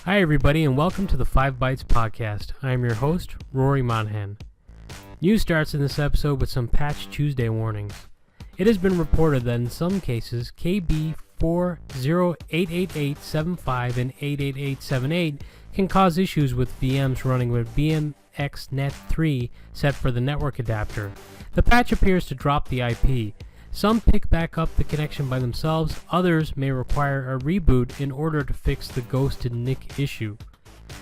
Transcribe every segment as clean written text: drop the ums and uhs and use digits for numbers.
Hi everybody and welcome to the 5 Bytes podcast. I am your host, Rory Monahan. News starts in this episode with some Patch Tuesday warnings. It has been reported that in some cases, KB 4088875 and 88878 can cause issues with VMs running with BMXNet3 set for the network adapter. The patch appears to drop the IP. Some pick back up the connection by themselves, others may require a reboot in order to fix the ghosted NIC issue.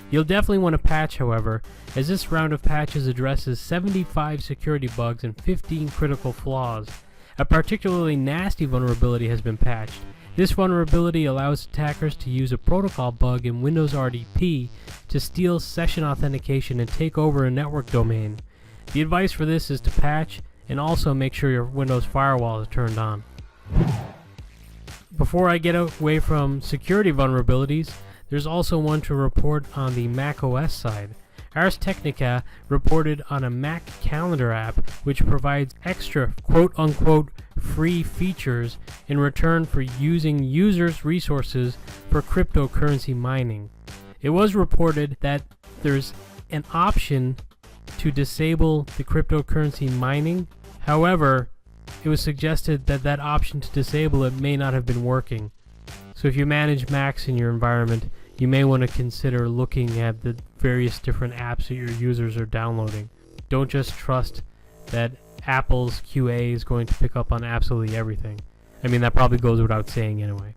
You'll definitely want to patch, however, as this round of patches addresses 75 security bugs and 15 critical flaws. A particularly nasty vulnerability has been patched. This vulnerability allows attackers to use a protocol bug in Windows RDP to steal session authentication and take over a network domain. The advice for this is to patch and also make sure your Windows firewall is turned on. Before I get away from security vulnerabilities, there's also one to report on the macOS side. Ars Technica reported on a Mac calendar app which provides extra quote-unquote free features in return for using users' resources for cryptocurrency mining. It was reported that there's an option to disable the cryptocurrency mining. However, it was suggested that that option to disable it may not have been working. So if you manage Macs in your environment, you may want to consider looking at the various different apps that your users are downloading. Don't just trust that Apple's QA is going to pick up on absolutely everything. I mean, that probably goes without saying anyway.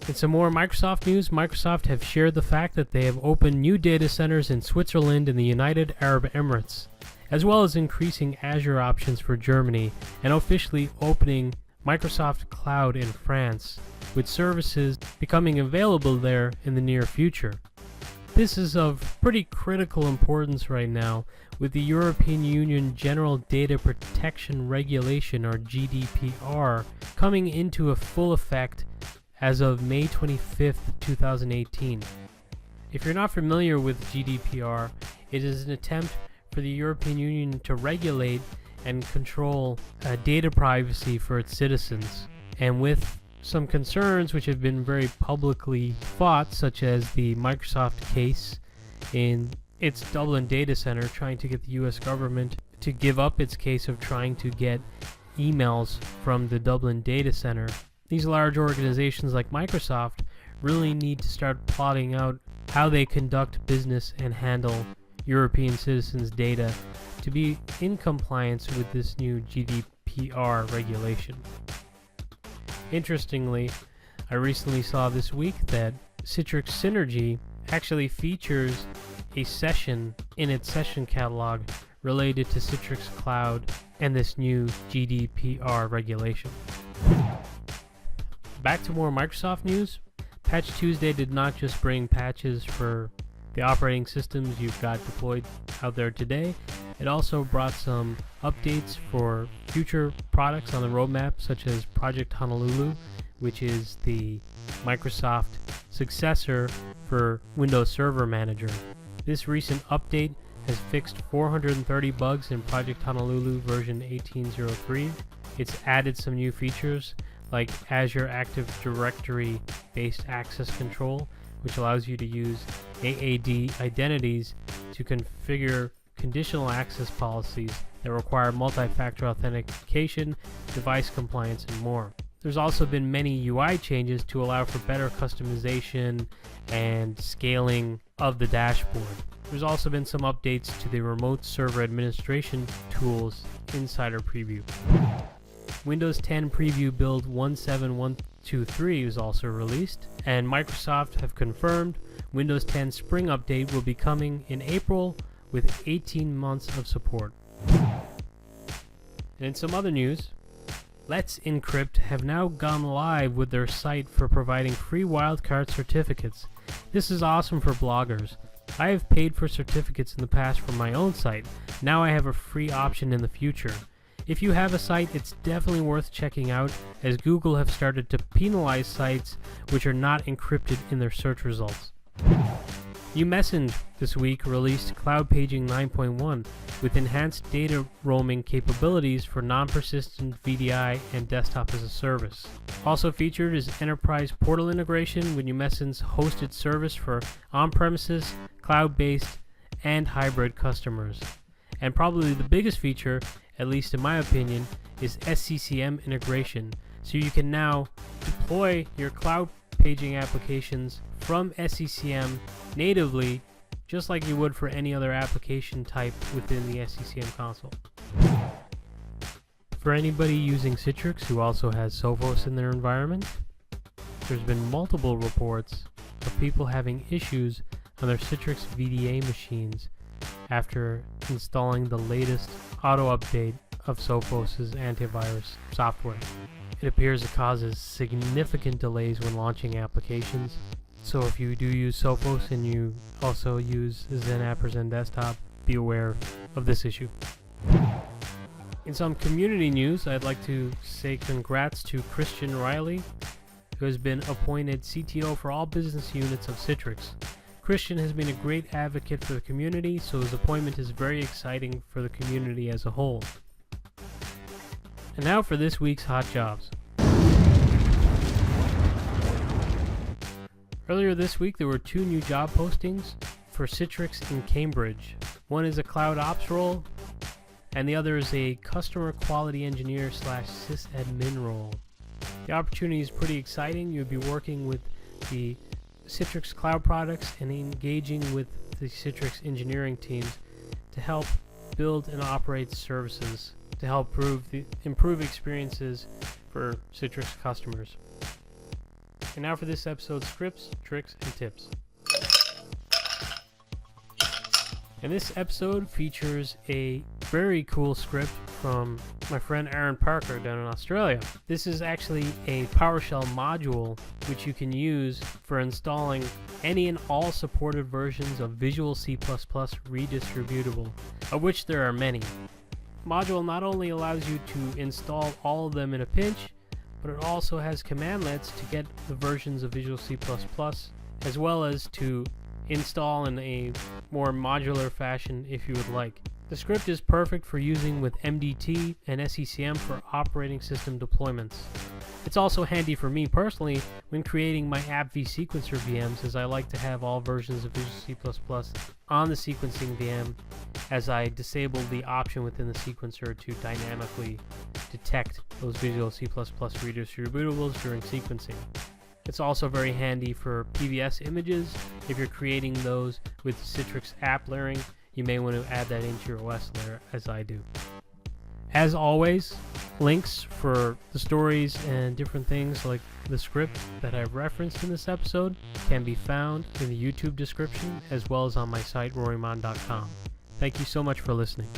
In some more Microsoft news, Microsoft have shared the fact that they have opened new data centers in Switzerland and the United Arab Emirates, as well as increasing Azure options for Germany and officially opening Microsoft Cloud in France, with services becoming available there in the near future. This is of pretty critical importance right now, with the European Union General Data Protection Regulation, or GDPR, coming into a full effect as of May 25th, 2018. If you're not familiar with GDPR, it is an attempt for the European Union to regulate and control data privacy for its citizens. And with some concerns which have been very publicly fought, such as the Microsoft case in its Dublin data center trying to get the US government to give up its case of trying to get emails from the Dublin data center, these large organizations like Microsoft really need to start plotting out how they conduct business and handle European citizens' data to be in compliance with this new GDPR regulation. Interestingly, I recently saw this week that Citrix Synergy actually features a session in its session catalog related to Citrix Cloud and this new GDPR regulation. Back to more Microsoft news. Patch Tuesday did not just bring patches for the operating systems you've got deployed out there today. It also brought some updates for future products on the roadmap, such as Project Honolulu, which is the Microsoft successor for Windows Server Manager. This recent update has fixed 430 bugs in Project Honolulu version 18.03. It's added some new features like Azure Active Directory based access control, which allows you to use AAD identities to configure conditional access policies that require multi-factor authentication, device compliance, and more. There's also been many UI changes to allow for better customization and scaling of the dashboard. There's also been some updates to the remote server administration tools Insider Preview. Windows 10 Preview Build 17123 is also released, and Microsoft have confirmed Windows 10 Spring Update will be coming in April with 18 months of support. And in some other news, Let's Encrypt have now gone live with their site for providing free Wildcard certificates. This is awesome for bloggers. I have paid for certificates in the past for my own site. Now I have a free option in the future. If you have a site, it's definitely worth checking out, as Google have started to penalize sites which are not encrypted in their search results. Numecent this week released Cloudpaging 9.1 with enhanced data roaming capabilities for non-persistent VDI and desktop as a service. Also featured is enterprise portal integration with Numecent's hosted service for on-premises, cloud-based, and hybrid customers. And probably the biggest feature, at least in my opinion, is SCCM integration. So you can now deploy your cloud paging applications from SCCM natively, just like you would for any other application type within the SCCM console. For anybody using Citrix who also has Sophos in their environment, there's been multiple reports of people having issues on their Citrix VDA machines after installing the latest auto update of Sophos' antivirus software. It appears it causes significant delays when launching applications. So if you do use Sophos and you also use XenApp or XenDesktop, be aware of this issue. In some community news, I'd like to say congrats to Christian Riley, who has been appointed CTO for all business units of Citrix. Christian has been a great advocate for the community, so his appointment is very exciting for the community as a whole. And now for this week's Hot Jobs. Earlier this week, there were 2 new job postings for Citrix in Cambridge. One is a Cloud Ops role, and the other is a Customer Quality Engineer / sysadmin role. The opportunity is pretty exciting. You'll be working with the Citrix Cloud products and engaging with the Citrix engineering teams to help build and operate services to help improve experiences for Citrix customers. And now for this episode's scripts, tricks, and tips. And this episode features a very cool script from my friend Aaron Parker down in Australia. This is actually a PowerShell module which you can use for installing any and all supported versions of Visual C++ redistributable, of which there are many. Module not only allows you to install all of them in a pinch, but it also has commandlets to get the versions of Visual C++, as well as to install in a more modular fashion if you would like. The script is perfect for using with MDT and SCCM for operating system deployments. It's also handy for me personally when creating my app vSequencer VMs, as I like to have all versions of Visual C++ on the sequencing VM, as I disable the option within the sequencer to dynamically detect those Visual C++ redistributables during sequencing. It's also very handy for PVS images. If you're creating those with Citrix app layering, you may want to add that into your OS layer, as I do. As always, links for the stories and different things like the script that I've referenced in this episode can be found in the YouTube description as well as on my site, rorymon.com. Thank you so much for listening.